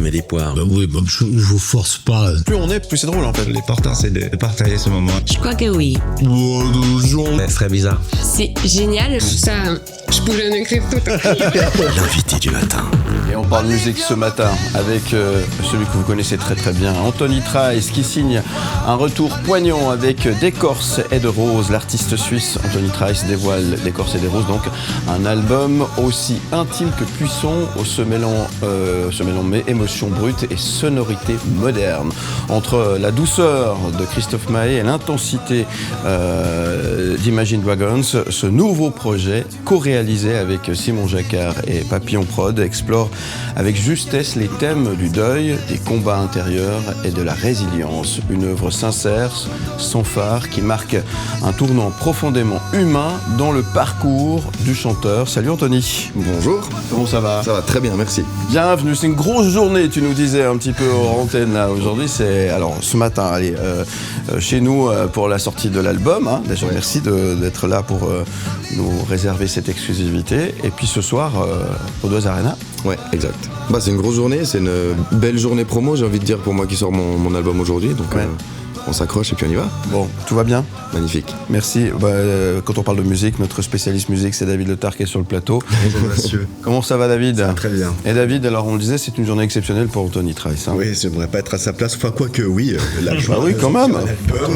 pommes et des poires. Bah oui, je vous force pas. Plus on est, plus c'est drôle en fait. L'important c'est de partager ce moment. Je crois que oui. C'est très bizarre. C'est génial. Ça, je pourrais en écrire tout un L'invité du matin. Et on parle musique ce matin avec celui que vous connaissez très très bien, Anthony Trice, qui signe un retour poignant avec D'écorce et de rose. L'artiste suisse Anthony Trice dévoile D'écorce et des roses, donc un album aussi intime que puissant, se mêlant émotions brutes et sonorités modernes. Entre la douceur de Christophe Maé et l'intensité d'Imagine Dragons, ce nouveau projet, co-réalisé avec Simon Jacquard et Papillon Prod, explore avec justesse les thèmes du deuil, des combats intérieurs et de la résilience. Une œuvre sincère, sans phare, qui marque un tournant profondément humain dans le parcours du chanteur. Salut Anthony. Bonjour. Comment ça va ? Ça va très bien, merci. Bienvenue, c'est une grosse journée, tu nous disais un petit peu hors antenne là. Aujourd'hui, c'est alors ce matin, allez, chez nous pour la sortie de l'album. Hein. Déjà, ouais. Merci d'être là pour nous réserver cette exclusivité. Et puis ce soir, au Dos Arena. Ouais, exact. Bah, c'est une grosse journée, c'est une belle journée promo, j'ai envie de dire, pour moi qui sors mon album aujourd'hui. Donc ouais. On s'accroche et puis on y va. Bon, tout va bien ? Magnifique. Merci. Quand on parle de musique, notre spécialiste musique, c'est David Letard qui est sur le plateau. Bonjour monsieur. Comment ça va David ? Ça va très bien. Et David, alors on le disait, c'est une journée exceptionnelle pour Anthony Trice. Hein. Oui, j'aimerais pas être à sa place. Enfin, quoique oui. Bah oui, quand même.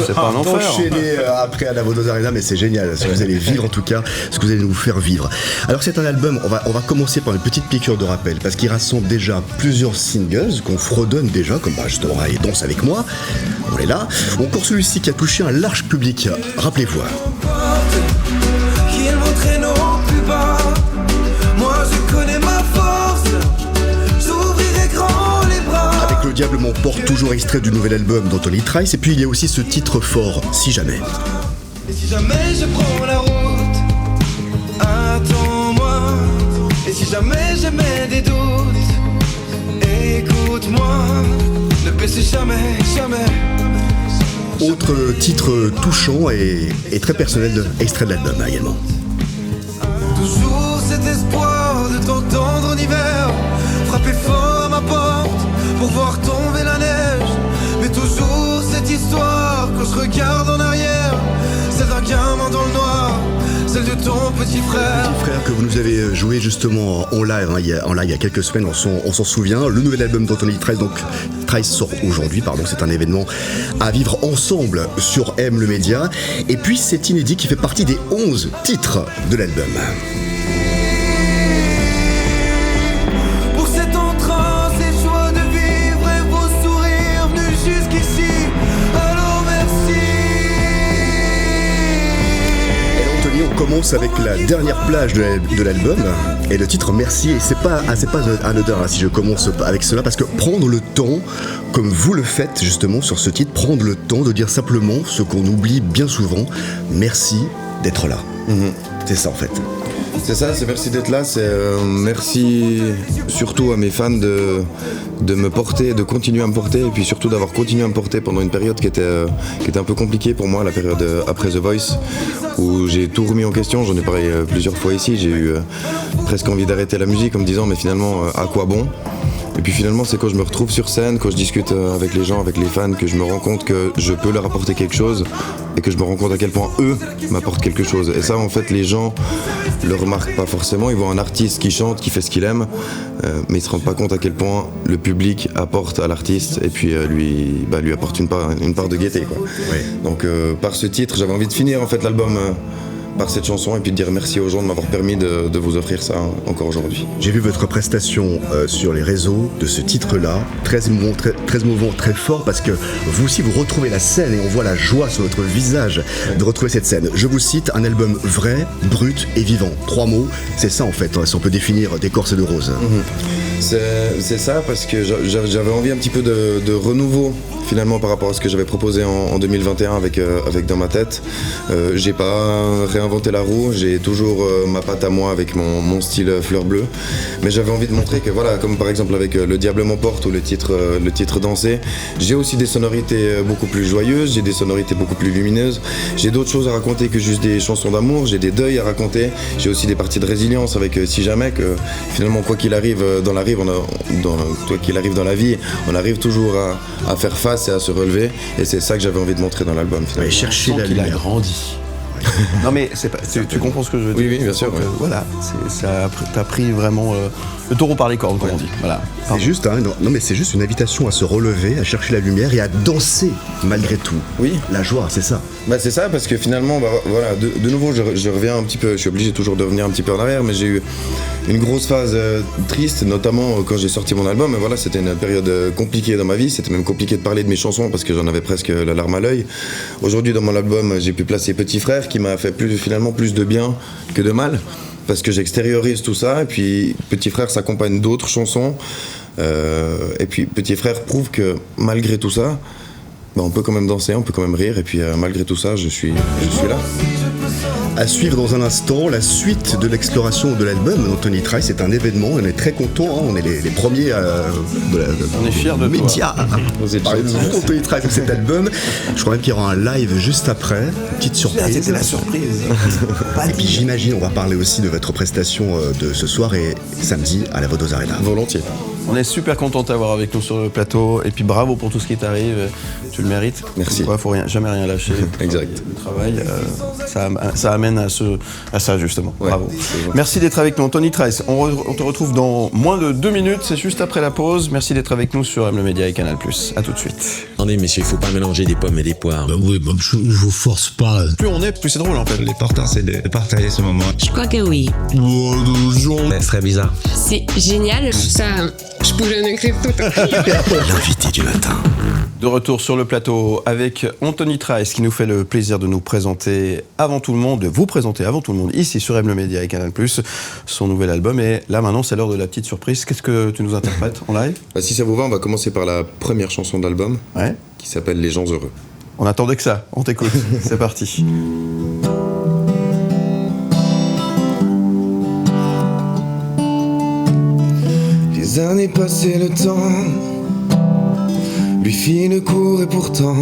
C'est pas un enfer. Enchaîner après à la Dos Arena, mais c'est génial. Ce que vous allez vivre en tout cas, ce que vous allez nous faire vivre. Alors c'est un album, on va commencer par une petite piqûre de rappel, parce qu'il rassemble déjà plusieurs singles qu'on fredonne déjà, comme justement et Danse avec moi. On est là. Encore celui-ci qui a touché un large public. Rappelez-vous. Qui est mon traîneau plus bas. Moi je connais ma force. J'ouvrirai grand les bras. Avec Le Diable m'emporte, toujours extrait du nouvel album d'Anthony Trice. Et puis il y a aussi ce titre fort, Si jamais. Et si jamais je prends la route, attends-moi. Et si jamais je mets des doutes, écoute-moi. Ne baisse jamais, jamais. Autre titre touchant et très personnel, extrait de l'album également. Toujours cet espoir de t'entendre en hiver, frapper fort à ma porte pour voir tomber la neige. Mais toujours cette histoire quand je regarde en arrière, celle d'un gamin dans le noir, celle de ton petit frère. Petit frère que vous nous avez joué justement en live, il y a quelques semaines, on s'en souvient. Le nouvel album d'Anthony Trice, donc Trice sort aujourd'hui, c'est un événement à vivre ensemble sur M le Média. Et puis c'est inédit qui fait partie des 11 titres de l'album. Pour cette entrance et joie de vivre et vos sourires venus jusqu'ici, alors merci. Et Anthony, on commence avec la dernière plage de l'album et le titre Merci. Et c'est pas anodin si je commence avec cela, parce que prendre le temps, comme vous le faites justement sur ce titre, prendre le temps de dire simplement ce qu'on oublie bien souvent, merci d'être là. C'est ça en fait. C'est ça, c'est merci d'être là, c'est merci surtout à mes fans de me porter, de continuer à me porter, et puis surtout d'avoir continué à me porter pendant une période qui était un peu compliquée pour moi, la période après The Voice, où j'ai tout remis en question. J'en ai parlé plusieurs fois ici, j'ai eu presque envie d'arrêter la musique en me disant mais finalement à quoi bon ? Et puis finalement c'est quand je me retrouve sur scène, quand je discute avec les gens, avec les fans, que je me rends compte que je peux leur apporter quelque chose et que je me rends compte à quel point eux m'apportent quelque chose. Et ça en fait les gens le remarquent pas forcément, ils voient un artiste qui chante, qui fait ce qu'il aime, mais ils se rendent pas compte à quel point le public apporte à l'artiste et puis lui apporte une part de gaieté quoi. Oui. Donc par ce titre j'avais envie de finir en fait l'album par cette chanson et puis de dire merci aux gens de m'avoir permis de vous offrir ça encore aujourd'hui. J'ai vu votre prestation sur les réseaux de ce titre-là, très émouvant, très fort, parce que vous aussi vous retrouvez la scène et on voit la joie sur votre visage de retrouver cette scène. Je vous cite, un album vrai, brut et vivant. 3 mots, c'est ça en fait, si on peut définir D'écorce et de rose. C'est ça, parce que j'avais envie un petit peu de renouveau finalement par rapport à ce que j'avais proposé en 2021 avec Dans ma tête. J'ai pas réinventé la roue, j'ai toujours ma patte à moi avec mon style fleur bleue, mais j'avais envie de montrer que voilà, comme par exemple avec Le Diable m'emporte ou le titre Danser, j'ai aussi des sonorités beaucoup plus joyeuses, j'ai des sonorités beaucoup plus lumineuses, j'ai d'autres choses à raconter que juste des chansons d'amour, j'ai des deuils à raconter, j'ai aussi des parties de résilience avec Si jamais, que finalement quoi qu'il arrive dans la arrive, quoi qu'il arrive dans la vie, on arrive toujours à faire face et à se relever. Et c'est ça que j'avais envie de montrer dans l'album. Ouais, chercher la Il a lumière. grandi. Non mais c'est pas, tu comprends ce que je veux dire. Oui, bien sûr. Donc, voilà, t'as pris vraiment le taureau par les cornes, comme on dit. Voilà. C'est juste, non mais c'est juste une invitation à se relever, à chercher la lumière et à danser malgré tout. Oui. La joie, c'est ça. C'est ça, parce que finalement, voilà, de nouveau, je reviens un petit peu, je suis obligé toujours de revenir un petit peu en arrière, mais j'ai eu une grosse phase triste, notamment quand j'ai sorti mon album. Et voilà, c'était une période compliquée dans ma vie, c'était même compliqué de parler de mes chansons parce que j'en avais presque la larme à l'œil. Aujourd'hui, dans mon album, j'ai pu placer Petit Frère, qui m'a fait finalement plus de bien que de mal, parce que j'extériorise tout ça, et puis Petit Frère s'accompagne d'autres chansons, et puis Petit Frère prouve que malgré tout ça, on peut quand même danser, on peut quand même rire, et puis malgré tout ça, je suis là. À suivre dans un instant, la suite de l'exploration de l'album d'Anthony Trice. C'est un événement, on est très contents, on est les premiers On est fiers de toi. médias à parler d'Anthony Trice de cet album. Je crois même qu'il y aura un live juste après, une petite surprise. C'était la surprise. Et puis j'imagine, on va parler aussi de votre prestation de ce soir et samedi à la Vodos Arena. Volontiers. On est super content de t'avoir avec nous sur le plateau, et puis bravo pour tout ce qui t'arrive, tu le mérites. Merci. Il faut jamais rien lâcher. Exact. Le travail, ça amène à ça justement. Ouais, Bravo. c'est bon. Merci d'être avec nous, Anthony Trice. On te retrouve dans moins de 2 minutes, c'est juste après la pause. Merci d'être avec nous sur M le Média et Canal+. À tout de suite. Attendez, messieurs, il faut pas mélanger des pommes et des poires. Oui, je vous force pas. Plus on est, plus c'est drôle en fait. L'important, c'est de partager ce moment. Je crois que oui. C'est très bizarre. C'est génial. Ça, je pourrais en écrire tout. L'invité du matin. De retour sur le plateau avec Anthony Trice qui nous fait le plaisir de nous présenter avant tout le monde, de vous présenter avant tout le monde ici sur M le Média et Canal+, son nouvel album. Et là maintenant c'est l'heure de la petite surprise. Qu'est-ce que tu nous interprètes en live? Si ça vous va, on va commencer par la première chanson de l'album, Ouais. qui s'appelle Les gens heureux. On attendait que ça, on t'écoute. C'est parti. Les années passées, le temps lui fit le cours et pourtant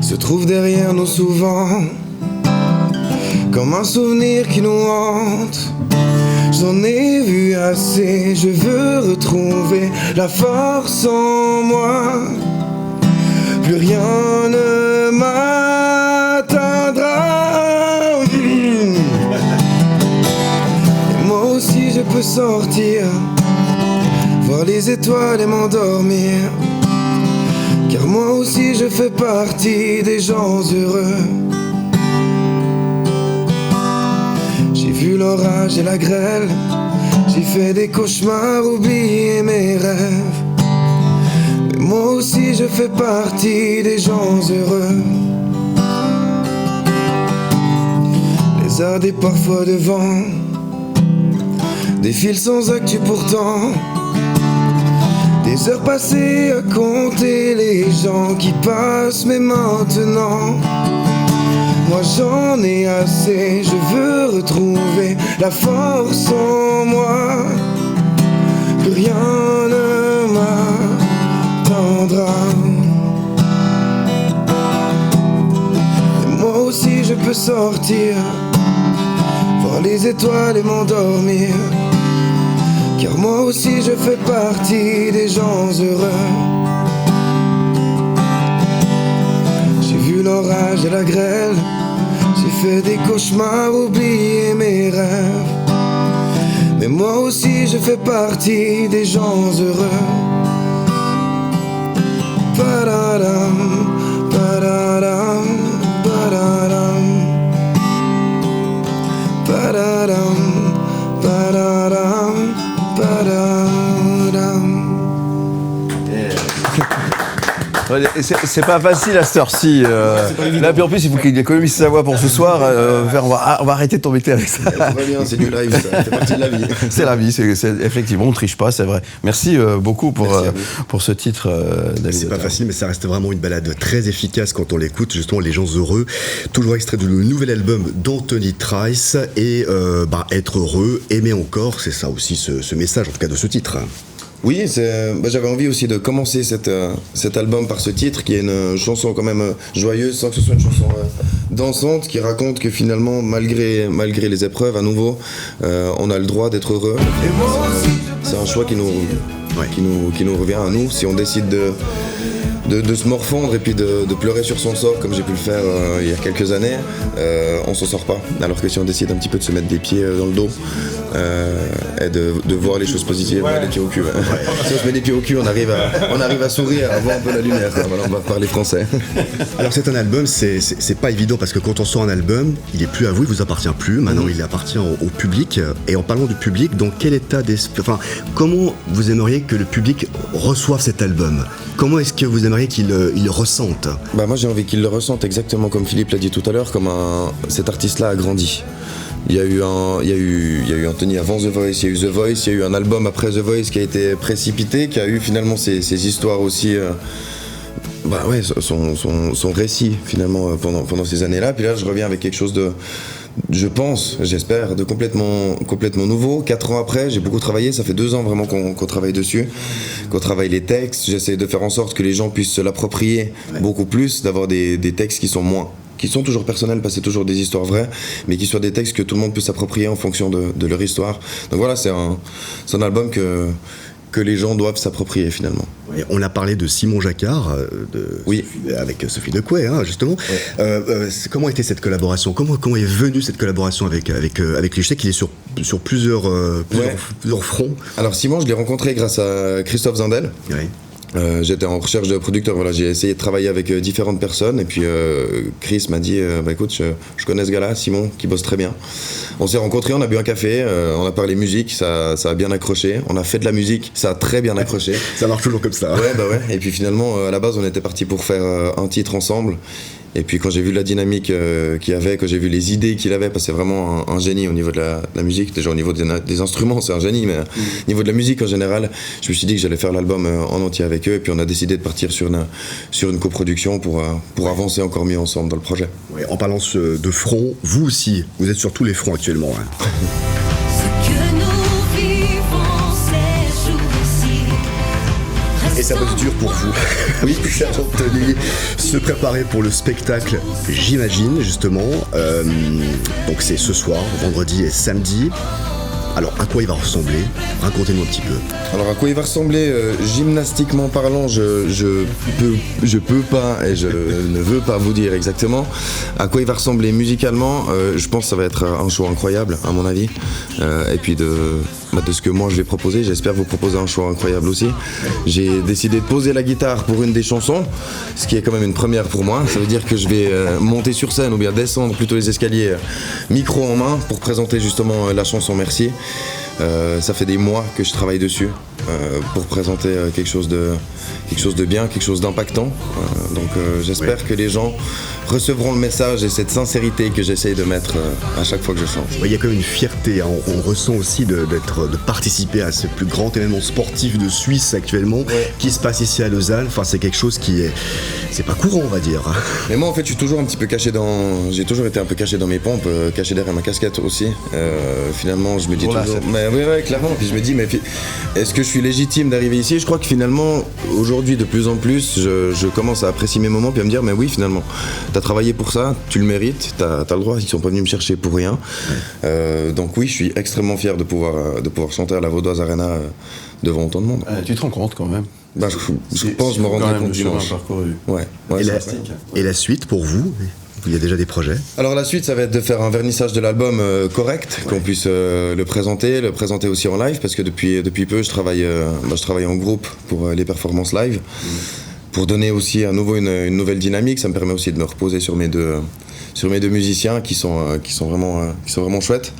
se trouve derrière nous souvent comme un souvenir qui nous hante. J'en ai vu assez, je veux retrouver la force en moi. Plus rien ne m'atteindra. Et moi aussi je peux sortir, voir les étoiles et m'endormir. Car moi aussi je fais partie des gens heureux. J'ai vu l'orage et la grêle, j'ai fait des cauchemars, oublié mes rêves. Mais moi aussi je fais partie des gens heureux. Les heures des parfois devant, des fils sans actu pourtant. Des heures passées à compter les gens qui passent, mais maintenant moi j'en ai assez, je veux retrouver la force en moi. Plus rien ne m'attendra. Et moi aussi je peux sortir, voir les étoiles et m'endormir. Car moi aussi je fais partie des gens heureux. J'ai vu l'orage et la grêle, j'ai fait des cauchemars, oublié mes rêves. Mais moi aussi je fais partie des gens heureux. Padadam, padadam, padadam, padadam, padadam. C'est pas facile à cette heure-ci. Là, puis en plus, il faut qu'il économise sa voix pour ce soir. On va arrêter de t'embêter avec ça. Ça va bien, c'est du live, ça fait partie de la vie. C'est la vie, effectivement, on triche pas, c'est vrai. Merci beaucoup pour ce titre, David. C'est pas facile, mais ça reste vraiment une balade très efficace quand on l'écoute. Justement, Les gens heureux. Toujours extrait du nouvel album d'Anthony Trice. Et être heureux, aimer encore, c'est ça aussi ce message, en tout cas, de ce titre. Oui, j'avais envie aussi de commencer cet album par ce titre, qui est une chanson quand même joyeuse, sans que ce soit une chanson dansante, qui raconte que finalement, malgré les épreuves, à nouveau, on a le droit d'être heureux. Et moi aussi je c'est un choix qui nous revient à nous. Si on décide de se morfondre et puis de pleurer sur son sort comme j'ai pu le faire il y a quelques années, on s'en sort pas. Alors que si on décide un petit peu de se mettre des pieds dans le dos et de voir les choses positives, les pieds au cul. Si on se met les pieds au cul, on arrive à sourire, à voir un peu la lumière. Voilà, on va parler français. Alors c'est un album, c'est pas évident parce que quand on sort un album, il est plus à vous, il vous appartient plus. Maintenant, il appartient au public. Et en parlant du public, dans quel état d'esprit, comment vous aimeriez que le public reçoive cet album? Comment est-ce que vous aimeriez qu'il le ressente? Moi j'ai envie qu'il le ressente exactement comme Philippe l'a dit tout à l'heure, comme cet artiste-là a grandi. Il y a eu Anthony avant The Voice, il y a eu The Voice, il y a eu un album après The Voice qui a été précipité, qui a eu finalement ces histoires aussi, son récit finalement pendant ces années-là. Puis là je reviens avec quelque chose de, je pense, j'espère, de complètement nouveau. 4 ans après, j'ai beaucoup travaillé, ça fait 2 ans vraiment qu'on travaille dessus, qu'on travaille les textes. J'essaie de faire en sorte que les gens puissent se l'approprier beaucoup plus, d'avoir des textes qui sont toujours personnels, parce que c'est toujours des histoires vraies, mais qui soient des textes que tout le monde peut s'approprier en fonction de leur histoire. Donc voilà, c'est un album que les gens doivent s'approprier finalement. Et on a parlé de Simon Jacquard, avec Sophie Decouet, justement. Comment était cette collaboration? Comment est venue cette collaboration avec lui? Je sais qu'il est sur plusieurs fronts. Alors Simon, je l'ai rencontré grâce à Christophe Zindel. Oui. J'étais en recherche de producteur, j'ai essayé de travailler avec différentes personnes et puis Chris m'a dit écoute, je connais ce gars-là, Simon, qui bosse très bien. On s'est rencontrés, on a bu un café, on a parlé musique, ça a bien accroché, on a fait de la musique, ça a très bien accroché. Ça marche toujours comme ça. Ouais. Et puis finalement, à la base, on était partis pour faire un titre ensemble. Et puis quand j'ai vu la dynamique qu'il y avait, quand j'ai vu les idées qu'il avait, parce que c'est vraiment un génie au niveau de la musique, déjà au niveau des instruments c'est un génie, mais au niveau de la musique en général, je me suis dit que j'allais faire l'album en entier avec eux, et puis on a décidé de partir sur une coproduction pour avancer encore mieux ensemble dans le projet. Ouais, en parlant de front, vous aussi, vous êtes sur tous les fronts actuellement. Et ça va être dur pour vous, oui, cher Anthony, se préparer pour le spectacle, j'imagine, justement. Donc c'est ce soir, vendredi et samedi. Alors, à quoi il va ressembler? Racontez-nous un petit peu. Alors, à quoi il va ressembler, gymnastiquement parlant, je peux pas et je ne veux pas vous dire exactement. À quoi il va ressembler musicalement, je pense que ça va être un show incroyable, à mon avis. Et puis de ce que moi je vais proposer, j'espère vous proposer un show incroyable aussi. J'ai décidé de poser la guitare pour une des chansons, ce qui est quand même une première pour moi. Ça veut dire que je vais monter sur scène ou bien descendre plutôt les escaliers, micro en main, pour présenter justement la chanson Merci. Ça fait des mois que je travaille dessus pour présenter quelque chose de bien, quelque chose d'impactant. Donc j'espère que les gens recevront le message et cette sincérité que j'essaye de mettre à chaque fois que je chante. Il y a quand même une fierté, hein. On ressent aussi de participer à ce plus grand événement sportif de Suisse actuellement, qui se passe ici à Lausanne. Enfin, c'est quelque chose qui c'est pas courant, on va dire. Mais moi en fait je suis toujours un petit peu caché j'ai toujours été un peu caché dans mes pompes, caché derrière ma casquette aussi. Finalement je me dis toujours, mais oui clairement, puis je me dis mais est-ce que je suis légitime d'arriver ici? Je crois que finalement aujourd'hui de plus en plus je commence à apprécier mes moments puis à me dire mais oui, finalement t'as travaillé pour ça, tu le mérites, t'as le droit, ils sont pas venus me chercher pour rien. Donc oui, je suis extrêmement fier de pouvoir chanter à la Vaudoise Arena devant autant de monde. Tu te rends compte quand même? Je pense me rendre compte dimanche. Et la suite pour vous? Il y a déjà des projets? Alors la suite, ça va être de faire un vernissage de l'album correct, qu'on puisse le présenter aussi en live, parce que depuis peu je travaille en groupe pour les performances live, pour donner aussi à nouveau une nouvelle dynamique. Ça me permet aussi de me reposer sur mes deux musiciens qui sont vraiment chouettes.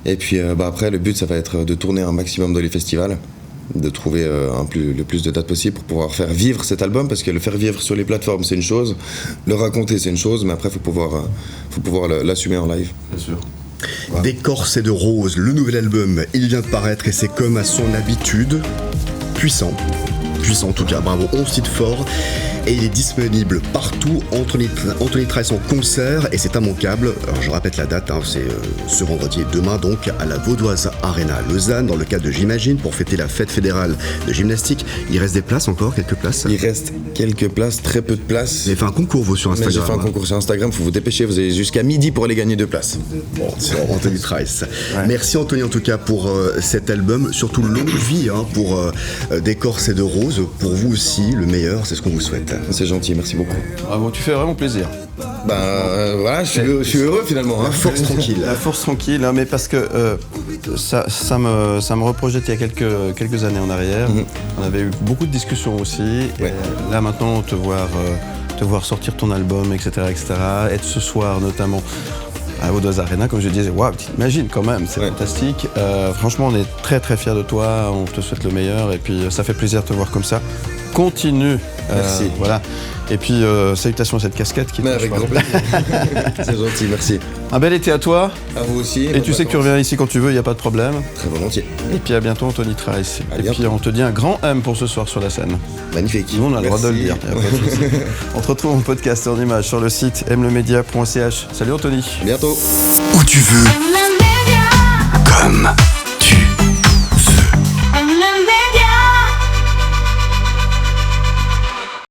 Et puis après le but ça va être de tourner un maximum dans les festivals, de trouver le plus de dates possible pour pouvoir faire vivre cet album, parce que le faire vivre sur les plateformes c'est une chose, le raconter c'est une chose, mais après faut pouvoir l'assumer en live. Bien sûr. Voilà. D'écorce et de rose, le nouvel album, il vient de paraître et c'est comme à son habitude, puissant. puissant en tout cas. Bravo, 11 titres forts. Et il est disponible partout. Anthony Trice en concert et c'est immanquable. Alors je répète la date, c'est ce vendredi et demain donc à la Vaudoise Arena Lausanne dans le cadre de J'imagine pour fêter la fête fédérale de gymnastique. Il reste des places encore, quelques places. Il reste quelques places, très peu de places. Vous avez fait un concours vous sur Instagram. J'ai fait un concours sur Instagram, faut vous dépêcher, vous avez jusqu'à midi pour aller gagner 2 places. Bon, c'est Anthony Trice. Ouais. Merci Anthony en tout cas pour cet album, surtout longue vie pour D'écorce et de rose. Pour vous aussi, le meilleur, c'est ce qu'on vous souhaite. C'est gentil, merci beaucoup. Bravo, tu fais vraiment plaisir. Voilà, je suis heureux finalement. La force tranquille. La force tranquille, mais parce que ça me reprojette il y a quelques années en arrière. On avait eu beaucoup de discussions aussi. Ouais. Et là maintenant, te voir sortir ton album, etc., être ce soir notamment à Vaudoise Arena, comme je disais, waouh, t'imagines quand même, c'est fantastique. Franchement, on est très très fiers de toi, on te souhaite le meilleur et puis ça fait plaisir de te voir comme ça. Continue. Merci. Voilà. Et puis salutations à cette casquette qui avec grand plaisir. C'est gentil, merci. Un bel été à toi. À vous aussi. Et tu sais que tu reviens ici quand tu veux, il n'y a pas de problème. Très volontiers. Et puis à bientôt Anthony Trice. Et puis on te dit un grand M pour ce soir sur la scène. Magnifique. Nous on a le droit de le dire. On te retrouve en podcast et en image sur le site mlemedia.ch. Salut Anthony. À bientôt. Où tu veux. Comme